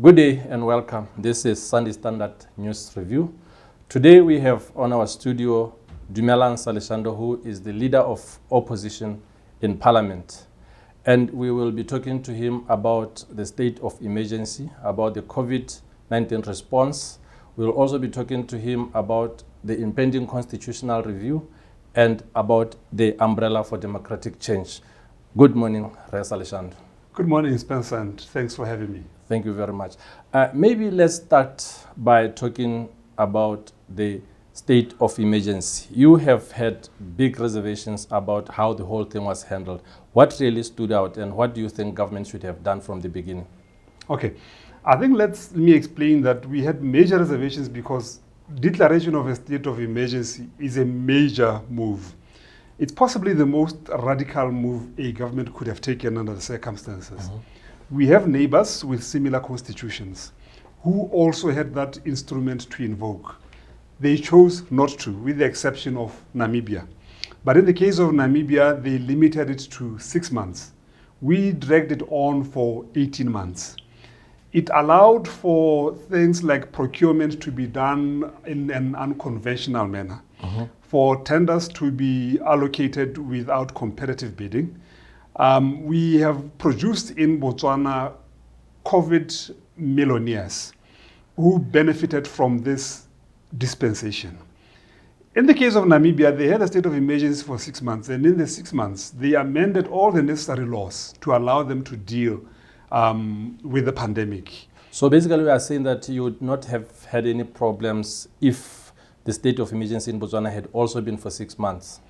Good day and welcome. This is Sunday Standard News Review. Today we have on our studio Dumelang Saleshando, who is the leader of opposition in Parliament. And we will be talking to him about the state of emergency, about the COVID-19 response. We will also be talking to him about the impending constitutional review and about the umbrella for democratic change. Good morning, Res Saleshando. Good morning, Spencer, and thanks for having me. Thank you very much. Maybe let's start by talking about the state of emergency. You have had big reservations about how the whole thing was handled. What really stood out, and what do you think government should have done from the beginning? Okay, I think let me explain that we had major reservations because declaration of a state of emergency is a major move. It's possibly the most radical move a government could have taken under the circumstances. We have neighbors with similar constitutions who also had that instrument to invoke. They chose not to, with the exception of Namibia. But in the case of Namibia, they limited it to 6 months. We dragged it on for 18 months. It allowed for things like procurement to be done in an unconventional manner, for tenders to be allocated without competitive bidding. We have produced in Botswana COVID millionaires who benefited from this dispensation. In the case of Namibia, they had a state of emergency for 6 months, and in the 6 months, they amended all the necessary laws to allow them to deal with the pandemic. So basically, we are saying that you would not have had any problems if the state of emergency in Botswana had also been for 6 months.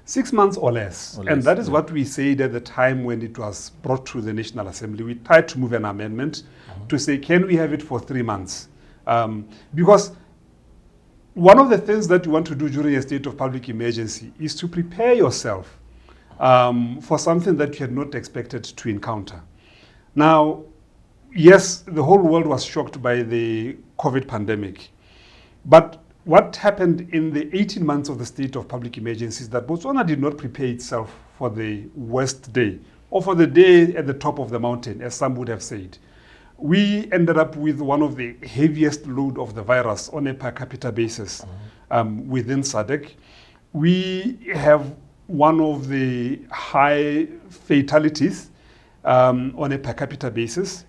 6 months or less. And that is what we said at the time when it was brought to the National Assembly. We tried to move an amendment to say, can we have it for 3 months? Because one of the things that you want to do during a state of public emergency is to prepare yourself for something that you had not expected to encounter. Now, yes, the whole world was shocked by the COVID pandemic. But what happened in the 18 months of the state of public emergency is that Botswana did not prepare itself for the worst day or for the day at the top of the mountain, as some would have said. We ended up with one of the heaviest load of the virus on a per capita basis within SADC. We have one of the high fatalities on a per capita basis.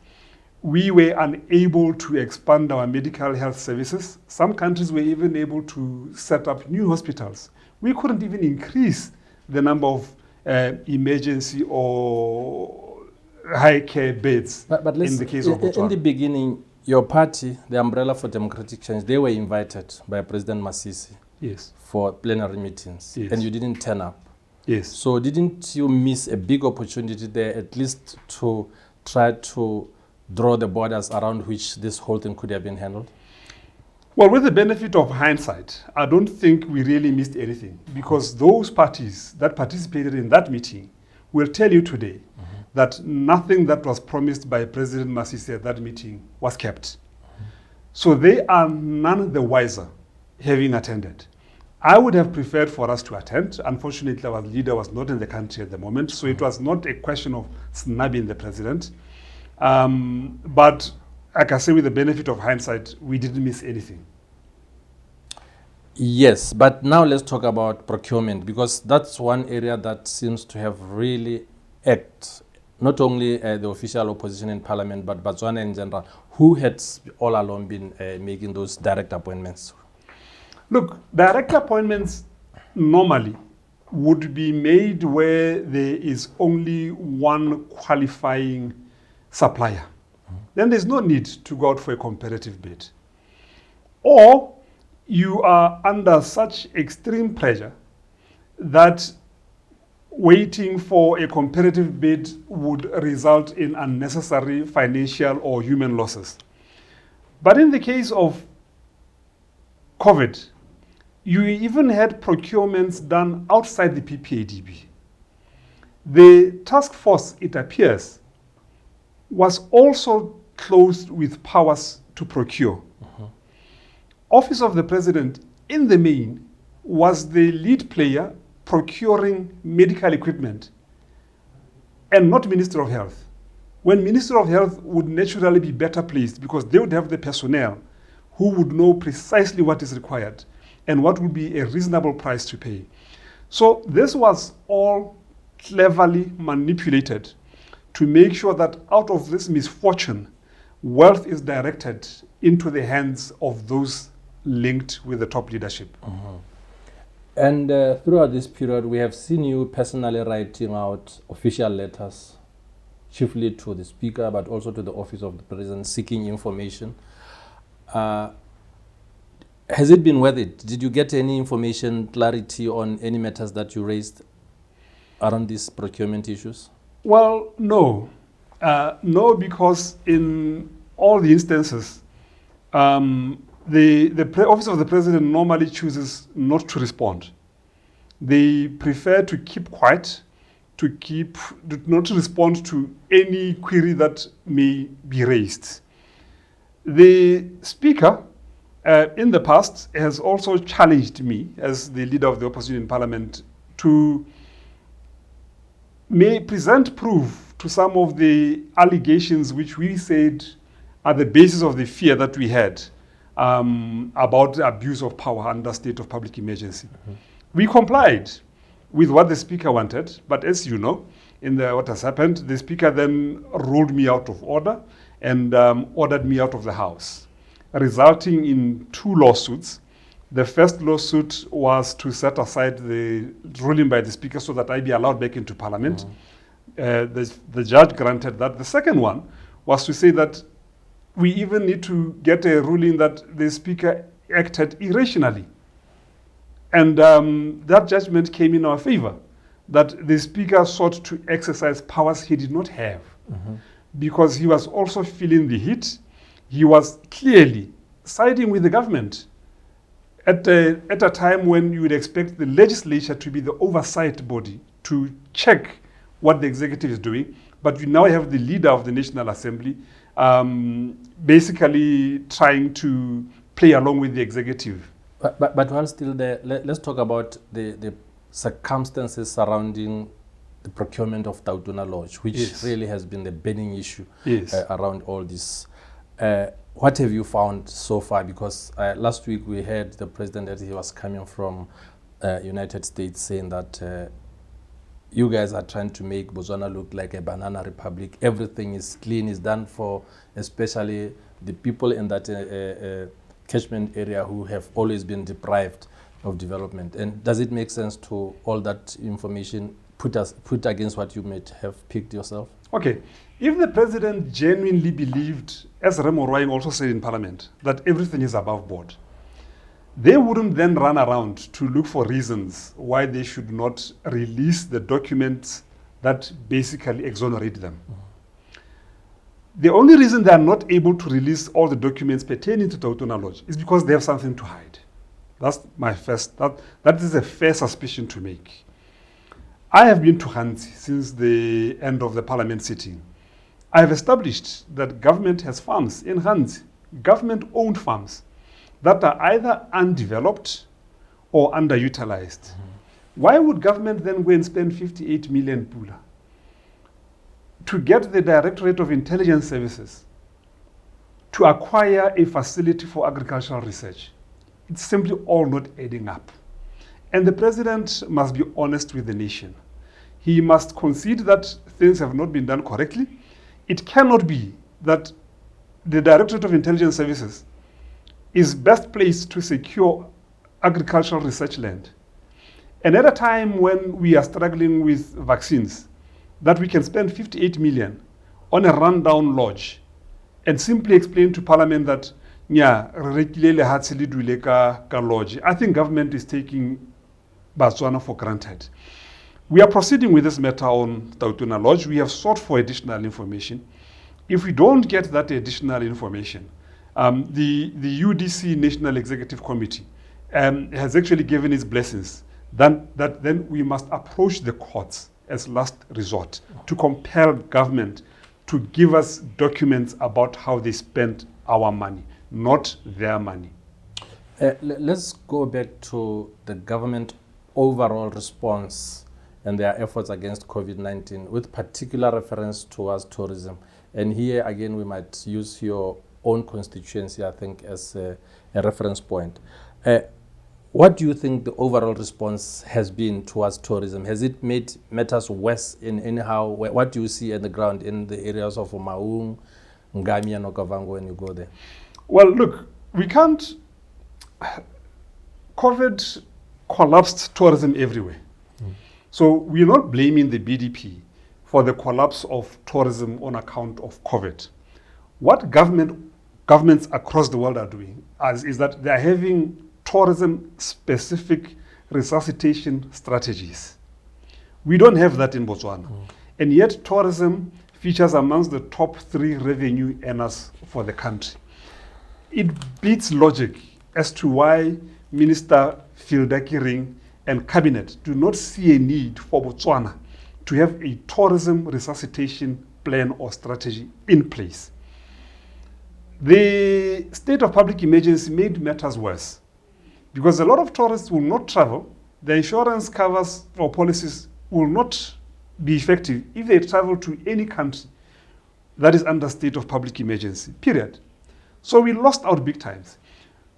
We were unable to expand our medical health services. Some countries were even able to set up new hospitals. We couldn't even increase the number of emergency or high care beds in the case of Botswana. In the beginning, your party, the Umbrella for Democratic Change, they were invited by President Masisi for plenary meetings, and you didn't turn up. Yes. So didn't you miss a big opportunity there, at least to try to draw the borders around which this whole thing could have been handled? Well, with the benefit of hindsight, I don't think we really missed anything, because those parties that participated in that meeting will tell you today that nothing that was promised by President Masisi at that meeting was kept. So they are none the wiser having attended. I would have preferred for us to attend. Unfortunately, our leader was not in the country at the moment, so it was not a question of snubbing the president. But like I say, with the benefit of hindsight, we didn't miss anything. Yes, but now let's talk about procurement, because that's one area that seems to have really acted, not only the official opposition in Parliament, but Botswana in general, who had all along been making those direct appointments. Look, direct appointments normally would be made where there is only one qualifying supplier. Then there's no need to go out for a competitive bid. Or you are under such extreme pressure that waiting for a competitive bid would result in unnecessary financial or human losses. But in the case of COVID, you even had procurements done outside the PPADB. The task force, it appears, was also closed with powers to procure. Office of the President, in the main, was the lead player procuring medical equipment, and not Minister of Health. when Ministry of Health would naturally be better placed because they would have the personnel who would know precisely what is required and what would be a reasonable price to pay. So this was all cleverly manipulated to make sure that out of this misfortune, wealth is directed into the hands of those linked with the top leadership. And throughout this period, we have seen you personally writing out official letters, chiefly to the Speaker, but also to the Office of the President, seeking information. Has it been worth it? Did you get any information, clarity on any matters that you raised around these procurement issues? Well, no. No, because in all the instances, the Office of the President normally chooses not to respond. They prefer to keep quiet, not to respond to any query that may be raised. The Speaker, in the past, has also challenged me as the leader of the opposition in Parliament to may present proof to some of the allegations which we said are the basis of the fear that we had about the abuse of power under state of public emergency. We complied with what the Speaker wanted, but as you know, what has happened, the Speaker then ruled me out of order and ordered me out of the House, resulting in 2 lawsuits. The first lawsuit was to set aside the ruling by the Speaker so that I be allowed back into Parliament. The judge granted that. The second one was to say that we even need to get a ruling that the Speaker acted irrationally. And that judgment came in our favor, that the Speaker sought to exercise powers he did not have, because he was also feeling the heat. He was clearly siding with the government at a time when you would expect the legislature to be the oversight body to check what the executive is doing. But you now have the leader of the National Assembly basically trying to play along with the executive. But while still there, let's talk about the circumstances surrounding the procurement of Tshwane Lodge, which really has been the burning issue around all this. What have you found so far? Because last week we heard the president that he was coming from United States saying that you guys are trying to make Botswana look like a banana republic. Everything is clean, is done for especially the people in that catchment area who have always been deprived of development. And does it make sense to all that information put against what you might have picked yourself? Okay. If the president genuinely believed, as Remo Roying also said in Parliament, that everything is above board, they wouldn't then run around to look for reasons why they should not release the documents that basically exonerate them. The only reason they are not able to release all the documents pertaining to Tshwane Lodge is because they have something to hide. That's my first, that is a fair suspicion to make. I have been to Hanzi since the end of the Parliament sitting. I have established that government has farms in Hanzi, government-owned farms, that are either undeveloped or underutilized. Why would government then go and spend 58 million pula to get the Directorate of Intelligence Services to acquire a facility for agricultural research? It's simply all not adding up. And the president must be honest with the nation. He must concede that things have not been done correctly. It cannot be that the Directorate of Intelligence Services is best placed to secure agricultural research land. And at a time when we are struggling with vaccines, that we can spend 58 million on a rundown lodge and simply explain to Parliament that, lodge. I think government is taking Botswana for granted. We are proceeding with this matter on Tshwane Lodge. We have sought for additional information. If we don't get that additional information, the UDC National Executive Committee has actually given its blessings. Then we must approach the courts as last resort to compel government to give us documents about how they spent our money, not their money. Let's go back to the government overall response and their efforts against COVID-19, with particular reference towards tourism. And here again, we might use your own constituency, I think, as a reference point. What do you think the overall response has been towards tourism? Has it made matters worse in anyhow? What do you see on the ground in the areas of Maung, Ngami, and Okavango when you go there? Well, look, we can't. COVID collapsed tourism everywhere. So we're not blaming the BDP for the collapse of tourism on account of COVID. What governments across the world are doing is that they are having tourism-specific resuscitation strategies. We don't have that in Botswana. And yet tourism features amongst the top 3 revenue earners for the country. It beats logic as to why Minister Fildakiring and Cabinet do not see a need for Botswana to have a tourism resuscitation plan or strategy in place. The state of public emergency made matters worse because a lot of tourists will not travel. The insurance covers or policies will not be effective if they travel to any country that is under state of public emergency, period. So we lost out big times.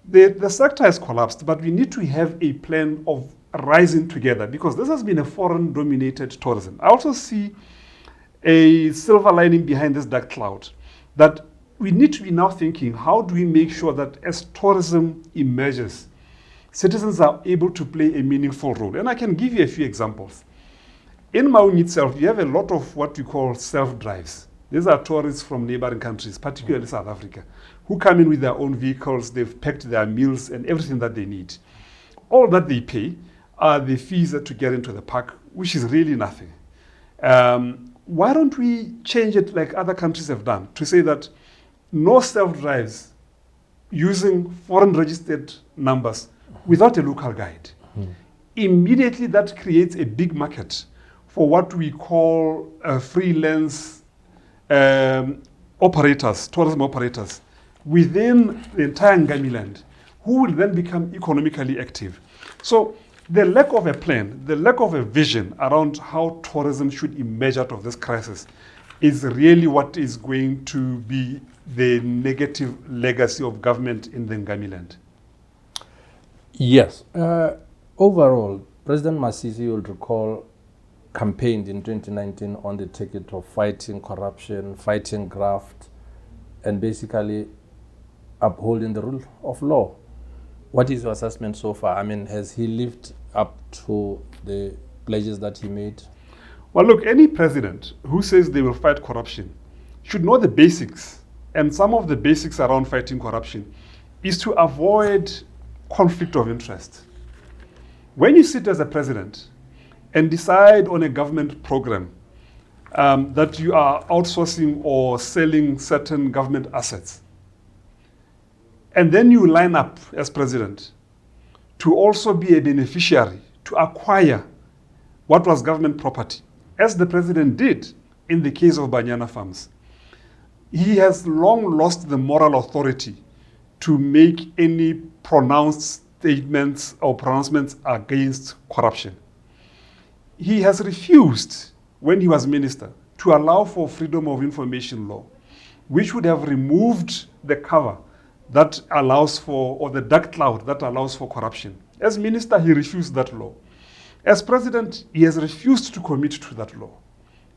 The sector has collapsed, but we need to have a plan of rising together because this has been a foreign-dominated tourism. I also see a silver lining behind this dark cloud, that we need to be now thinking, how do we make sure that as tourism emerges, citizens are able to play a meaningful role? And I can give you a few examples. In Maung itself, you have a lot of what we call self-drives. These are tourists from neighboring countries, particularly South Africa, who come in with their own vehicles. They've packed their meals and everything that they need. All that they pay are the fees to get into the park, which is really nothing. Why don't we change it like other countries have done to say that no self-drives using foreign registered numbers without a local guide? Immediately that creates a big market for what we call freelance operators, tourism operators, within the entire Ngami land, who will then become economically active. So the lack of a plan, the lack of a vision around how tourism should emerge out of this crisis is really what is going to be the negative legacy of government in the Ngami land. Yes. Overall, President Masisi, you'll recall, campaigned in 2019 on the ticket of fighting corruption, fighting graft, and basically upholding the rule of law. What is your assessment so far? I mean, has he lived up to the pledges that he made? Well, look, any president who says they will fight corruption should know the basics. And some of the basics around fighting corruption is to avoid conflict of interest. When you sit as a president and decide on a government program that you are outsourcing or selling certain government assets, and then you line up as president to also be a beneficiary, to acquire what was government property, as the president did in the case of Banyana Farms, he has long lost the moral authority to make any pronounced statements or pronouncements against corruption. He has refused, when he was minister, to allow for freedom of information law, which would have removed the cover that allows for, or the dark cloud that allows for corruption. As minister, he refused that law. As president, he has refused to commit to that law.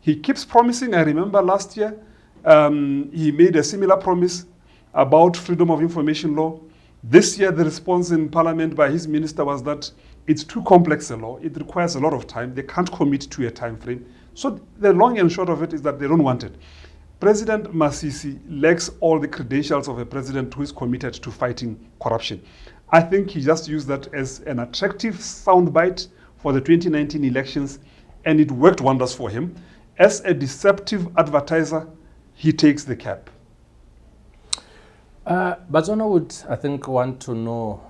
He keeps promising. I remember last year, he made a similar promise about freedom of information law. This year, the response in parliament by his minister was that it's too complex a law. It requires a lot of time. They can't commit to a time frame. So the long and short of it is that they don't want it. President Masisi lacks all the credentials of a president who is committed to fighting corruption. I think he just used that as an attractive soundbite for the 2019 elections, and it worked wonders for him. As a deceptive advertiser, he takes the cap. Botswana would, I think, want to know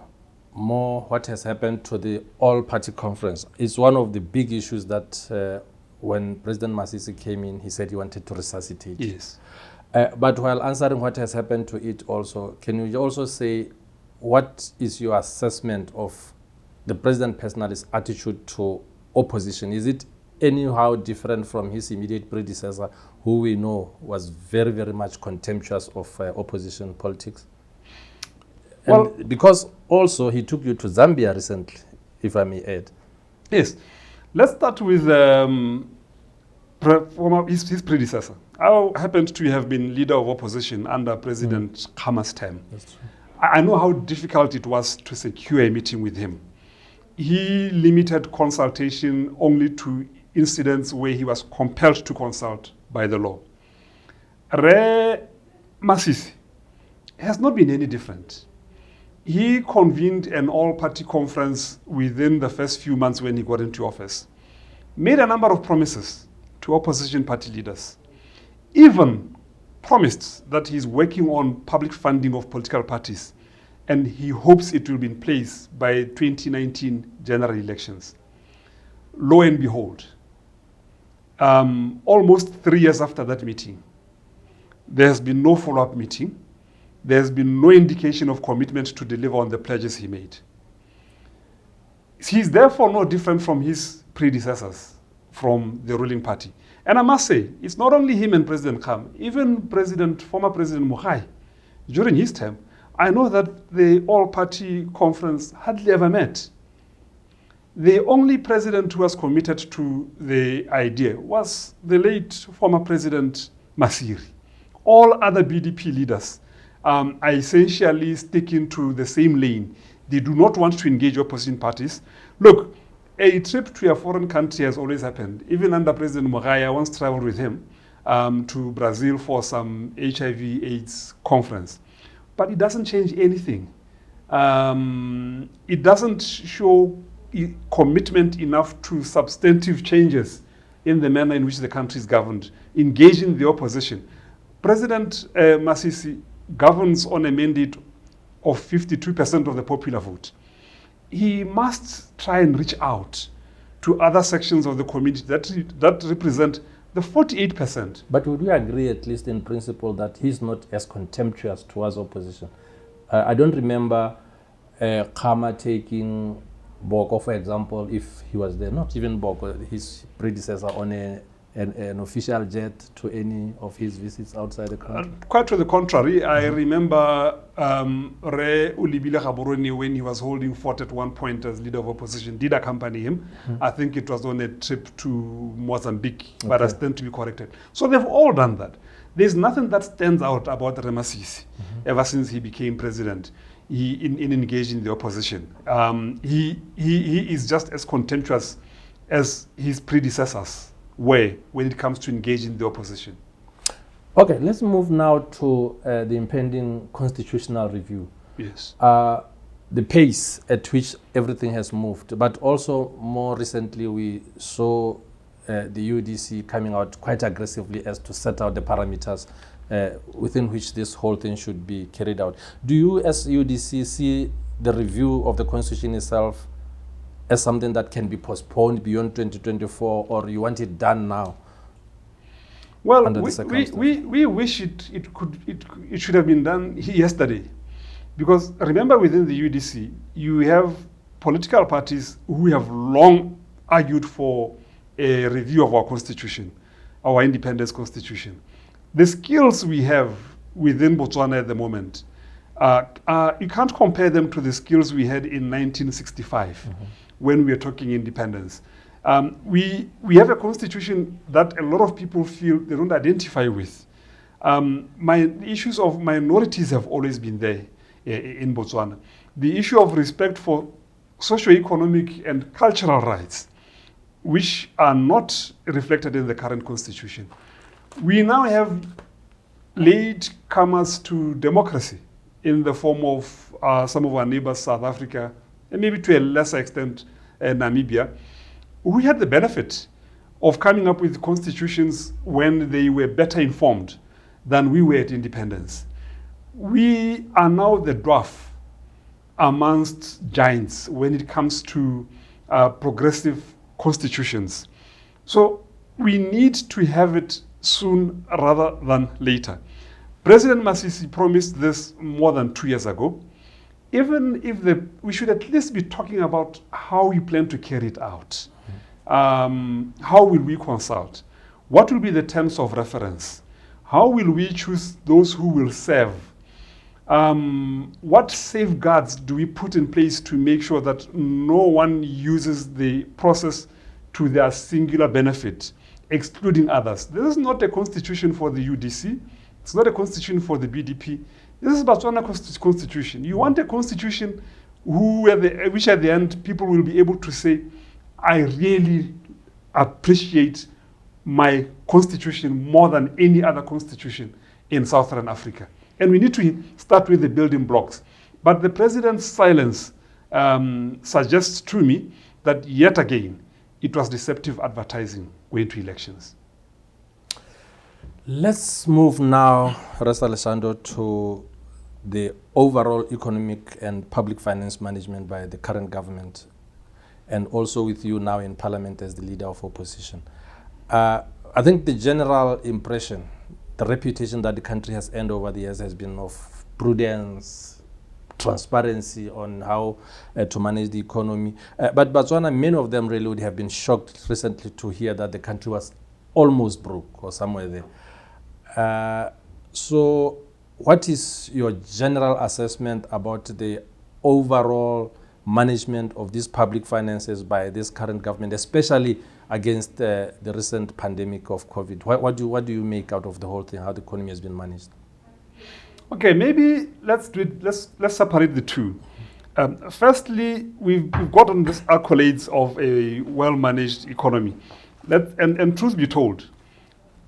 more what has happened to the AllParty Conference. It's one of the big issues that when President Masisi came in, he said he wanted to resuscitate. Yes. But while answering what has happened to it also, can you also say what is your assessment of the President personal's attitude to opposition? Is it anyhow different from his immediate predecessor, who we know was very, very much contemptuous of opposition politics? Well, and because also he took you to Zambia recently, if I may add. Yes. Let's start with his predecessor. I happened to have been leader of opposition under President Khama's term. That's true. I know how difficult it was to secure a meeting with him. He limited consultation only to incidents where he was compelled to consult by the law. Re Masisi has not been any different. He convened an all-party conference within the first few months when he got into office, made a number of promises to opposition party leaders, even promised that he's working on public funding of political parties, and he hopes it will be in place by 2019 general elections. Lo and behold, almost 3 years after that meeting, there has been no follow-up meeting. There has been no indication of commitment to deliver on the pledges he made. He's therefore no different from his predecessors from the ruling party. And I must say, it's not only him and President Khama, even former President Mogapi, during his term, I know that the all-party conference hardly ever met. The only president who was committed to the idea was the late former President Masiri. All other BDP leaders are essentially sticking to the same lane. They do not want to engage opposition parties. Look, a trip to a foreign country has always happened. Even under President Mogapi, I once traveled with him to Brazil for some HIV/AIDS conference. But it doesn't change anything. It doesn't show commitment enough to substantive changes in the manner in which the country is governed, engaging the opposition. President Masisi governs on a mandate of 52% of the popular vote. He must try and reach out to other sections of the community that represent the 48%. But would we agree, at least in principle, that he's not as contemptuous towards opposition? I don't remember Khama taking Boko, for example, if he was there, not even Boko, his predecessor, on an official jet to any of his visits outside the country? Quite to the contrary. I remember Re Ulibile Gaborone, when he was holding fort at one point as leader of opposition, did accompany him. I think it was on a trip to Mozambique, but I stand to be corrected. So they've all done that. There's nothing that stands out about Masisi ever since he became president. In engaging the opposition. He is just as contemptuous as his predecessors were when it comes to engaging the opposition. Okay, let's move now to the impending constitutional review. Yes. The pace at which everything has moved, but also more recently we saw the UDC coming out quite aggressively as to set out the parameters within which this whole thing should be carried out. Do you, as UDC, see the review of the Constitution itself as something that can be postponed beyond 2024, or you want it done now? Well, we wish it should have been done yesterday, because remember, within the UDC, you have political parties who have long argued for a review of our Constitution, our independence Constitution. The skills we have within Botswana at the moment, you can't compare them to the skills we had in 1965 when we were talking independence. We have a constitution that a lot of people feel they don't identify with. Issues of minorities have always been there in Botswana. The issue of respect for socio-economic and cultural rights, which are not reflected in the current constitution. We now have latecomers to democracy in the form of some of our neighbors, South Africa, and maybe to a lesser extent, Namibia. We had the benefit of coming up with constitutions when they were better informed than we were at independence. We are now the dwarf amongst giants when it comes to progressive constitutions. So we need to have it soon rather than later. President Masisi promised this more than 2 years ago. Even if we should at least be talking about how we plan to carry it out. How will we consult? What will be the terms of reference? How will we choose those who will serve? What safeguards do we put in place to make sure that no one uses the process to their singular benefit, excluding others? This is not a constitution for the UDC. It's not a constitution for the BDP. This is Botswana constitution. You want a constitution which at the end people will be able to say, I really appreciate my constitution more than any other constitution in Southern Africa. And we need to start with the building blocks. But the president's silence suggests to me that yet again, it was deceptive advertising going to elections. Let's move now, Saleshando, to the overall economic and public finance management by the current government, and also with you now in Parliament as the leader of opposition. I think the general impression, the reputation that the country has earned over the years has been of prudence, transparency on how to manage the economy. But Botswana, many of them really would have been shocked recently to hear that the country was almost broke or somewhere there. So what is your general assessment about the overall management of these public finances by this current government, especially against the recent pandemic of COVID? What do you make out of the whole thing, how the economy has been managed? Okay, maybe let's separate the two. Firstly, we've gotten these accolades of a well-managed economy. And truth be told,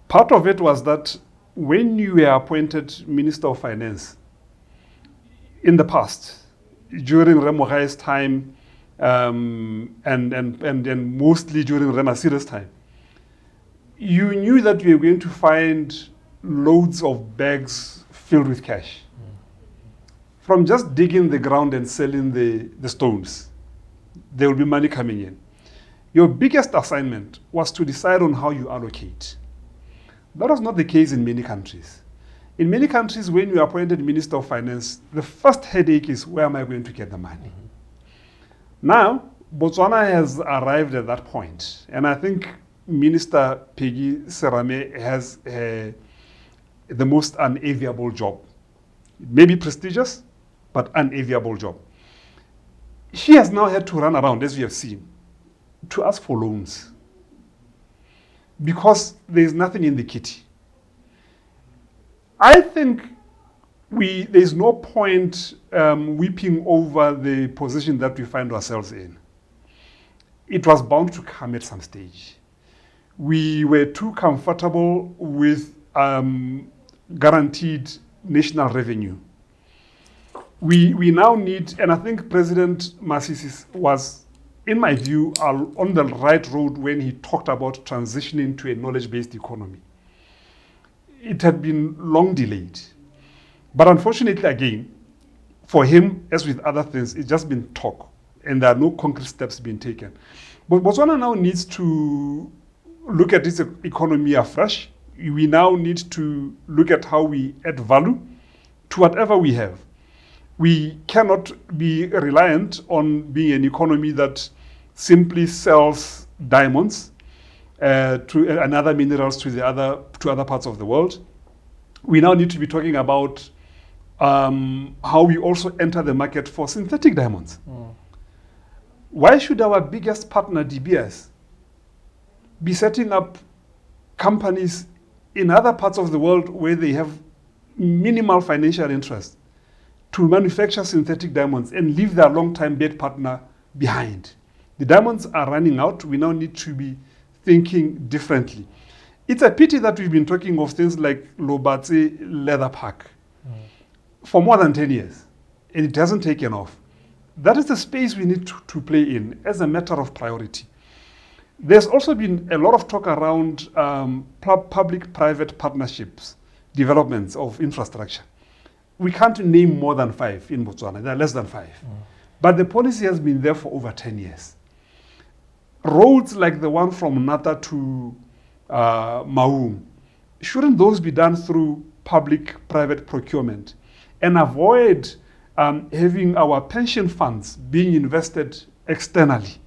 part of it was that when you were appointed Minister of Finance in the past, during Remogai's time, and mostly during Ramasira's time, you knew that you were going to find loads of bags filled with cash. From just digging the ground and selling the stones, there will be money coming in. Your biggest assignment was to decide on how you allocate. That was not the case in many countries. In many countries, when you are appointed Minister of Finance, the first headache is, where am I going to get the money? Now, Botswana has arrived at that point, and I think Minister Peggy Serame has the most unenviable job. It may be prestigious, but unenviable job. She has now had to run around, as we have seen, to ask for loans because there is nothing in the kitty. I think there's no point weeping over the position that we find ourselves in. It was bound to come at some stage. We were too comfortable with guaranteed national revenue. We now need, and I think President Masisi was, in my view, on the right road when he talked about transitioning to a knowledge-based economy. It had been long delayed. But unfortunately, again, for him, as with other things, it's just been talk, and there are no concrete steps being taken. But Botswana now needs to look at its economy afresh. We now need to look at how we add value to whatever we have. We cannot be reliant on being an economy that simply sells diamonds and other minerals to other parts of the world. We now need to be talking about how we also enter the market for synthetic diamonds. Why should our biggest partner, DBS, be setting up companies in other parts of the world where they have minimal financial interest to manufacture synthetic diamonds and leave their long-time bed partner behind? The diamonds are running out. We now need to be thinking differently. It's a pity that we've been talking of things like Lobatse Leather Park for more than 10 years, and it hasn't taken off. That is the space we need to play in as a matter of priority. There's also been a lot of talk around public-private partnerships, developments of infrastructure. We can't name more than 5 in Botswana. There are less than 5. But the policy has been there for over 10 years. Roads like the one from Nata to Maung, shouldn't those be done through public-private procurement and avoid having our pension funds being invested externally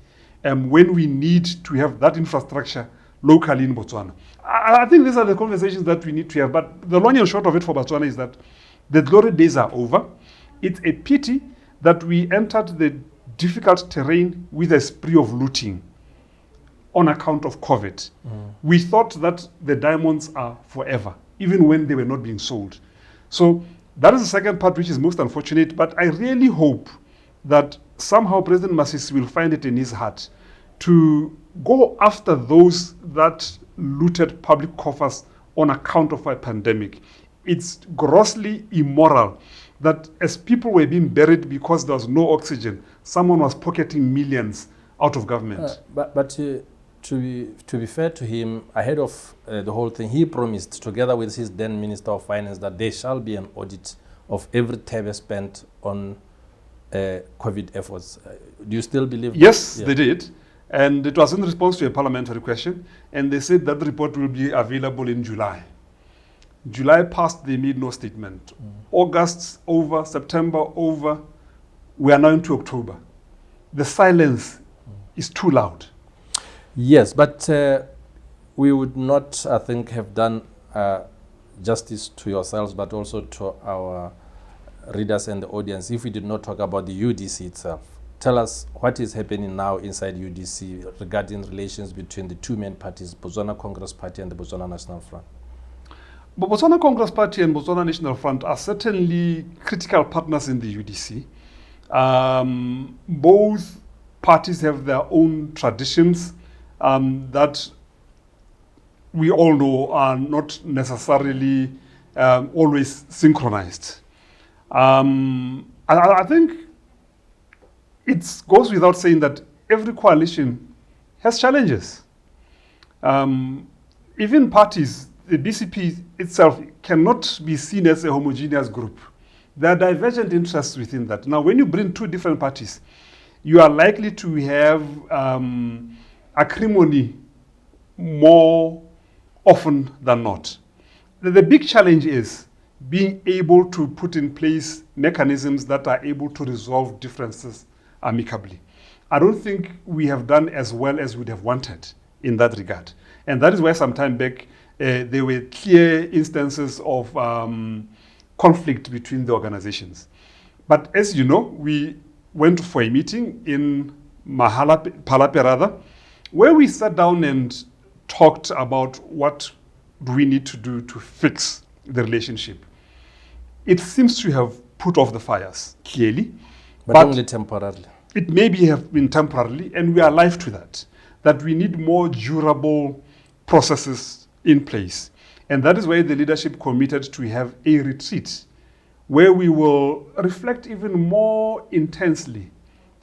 when we need to have that infrastructure locally in Botswana. I think these are the conversations that we need to have. But the long and short of it for Botswana is that the glory days are over. It's a pity that we entered the difficult terrain with a spree of looting on account of COVID. We thought that the diamonds are forever, even when they were not being sold. So that is the second part, which is most unfortunate. But I really hope that somehow President Masisi will find it in his heart to go after those that looted public coffers on account of a pandemic. It's grossly immoral that as people were being buried because there was no oxygen, someone was pocketing millions out of government. But to be fair to him, ahead of the whole thing, he promised, together with his then Minister of Finance, that there shall be an audit of every tab spent on COVID efforts. Do you still believe Yes, that? Yeah. they did. And it was in response to a parliamentary question. And they said that the report will be available in July. July passed, they made no statement. August over, September over, we are now into October. The silence is too loud. Yes, but we would not, I think, have done justice to yourselves, but also to our readers and the audience if we did not talk about the UDC itself. Tell us what is happening now inside UDC regarding relations between the two main parties, Botswana Congress Party and the Botswana National Front. But Botswana Congress Party and Botswana National Front are certainly critical partners in the UDC. Both parties have their own traditions that we all know are not necessarily always synchronized. I think it goes without saying that every coalition has challenges. Even parties, the BCP itself cannot be seen as a homogeneous group. There are divergent interests within that. Now, when you bring two different parties, you are likely to have acrimony more often than not. The big challenge is being able to put in place mechanisms that are able to resolve differences amicably. I don't think we have done as well as we'd have wanted in that regard. And that is why some time back, there were clear instances of conflict between the organizations. But as you know, we went for a meeting in Palape, where we sat down and talked about what do we need to do to fix the relationship. It seems to have put off the fires, clearly. But only temporarily. It maybe have been temporarily, and we are alive to that we need more durable processes in place. And that is why the leadership committed to have a retreat where we will reflect even more intensely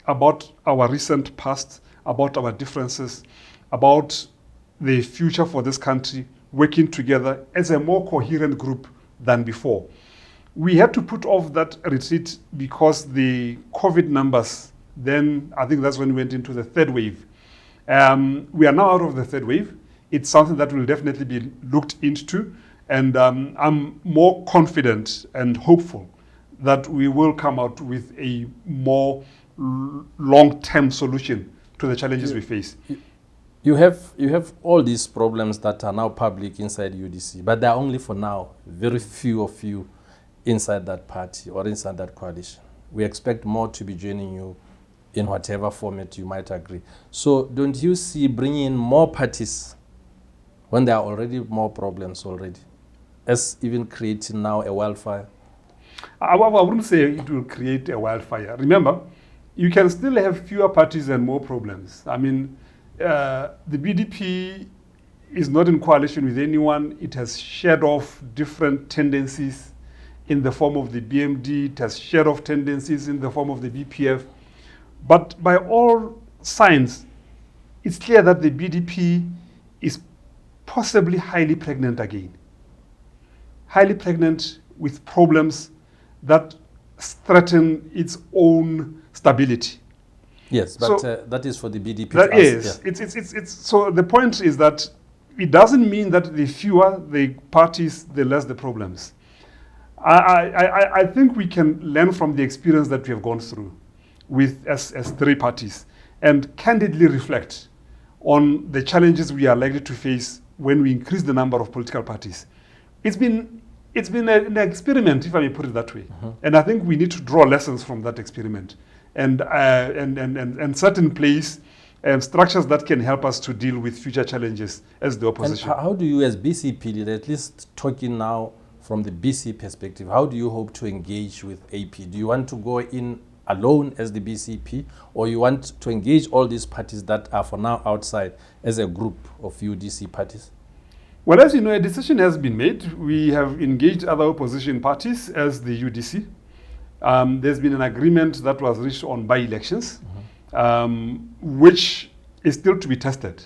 about our recent past, about our differences, about the future for this country, working together as a more coherent group than before. We had to put off that retreat because the COVID numbers, then I think that's when we went into the third wave. We are now out of the third wave. It's something that will definitely be looked into. And I'm more confident and hopeful that we will come out with a more long-term solution to the challenges we face. You have all these problems that are now public inside UDC, but they are only for now, very few of you inside that party or inside that coalition. We expect more to be joining you in whatever format you might agree. So don't you see bringing in more parties when there are already more problems already, as even creating now a wildfire? I wouldn't say it will create a wildfire. Remember, you can still have fewer parties and more problems. I mean, the BDP is not in coalition with anyone. It has shared off different tendencies in the form of the BMD. It has shared off tendencies in the form of the BPF. But by all signs, it's clear that the BDP is possibly highly pregnant again. Highly pregnant with problems that threaten its own stability. Yes, but so, that is for the BDP. Yes, yeah. So the point is that it doesn't mean that the fewer the parties, the less the problems. I think we can learn from the experience that we have gone through with as three parties. and candidly reflect on the challenges we are likely to face when we increase the number of political parties. It's been an experiment, if I may put it that way. And I think we need to draw lessons from that experiment and set in place structures that can help us to deal with future challenges as the opposition. And how do you, as BCP leader, at least talking now from the BC perspective, how do you hope to engage with AP? Do you want to go in alone as the BCP, or you want to engage all these parties that are for now outside as a group of UDC parties? Well, as you know, a decision has been made. We have engaged other opposition parties as the UDC. There's been an agreement that was reached on by-elections, which is still to be tested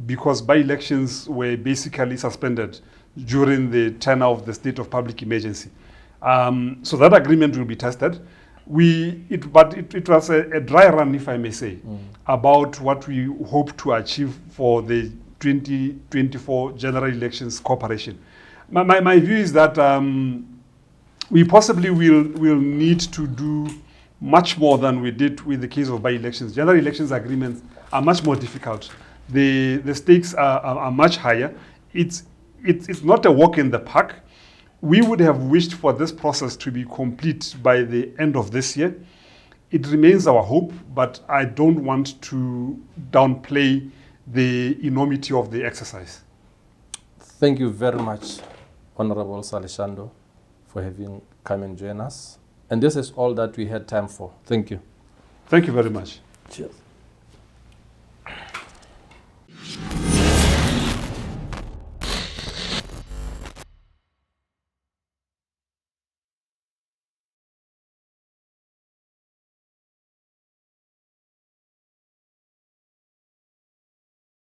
because by-elections were basically suspended during the tenure of the state of public emergency. So that agreement will be tested. But it was a dry run, if I may say, about what we hope to achieve for the 2024 general elections cooperation. My view is that we possibly will need to do much more than we did with the case of by-elections. General elections agreements are much more difficult. The stakes are much higher. It's not a walk in the park. We would have wished for this process to be complete by the end of this year. It remains our hope, but I don't want to downplay the enormity of the exercise. Thank you very much, Honorable Saleshando, for having come and join us. And this is all that we had time for. Thank you. Thank you very much. Cheers.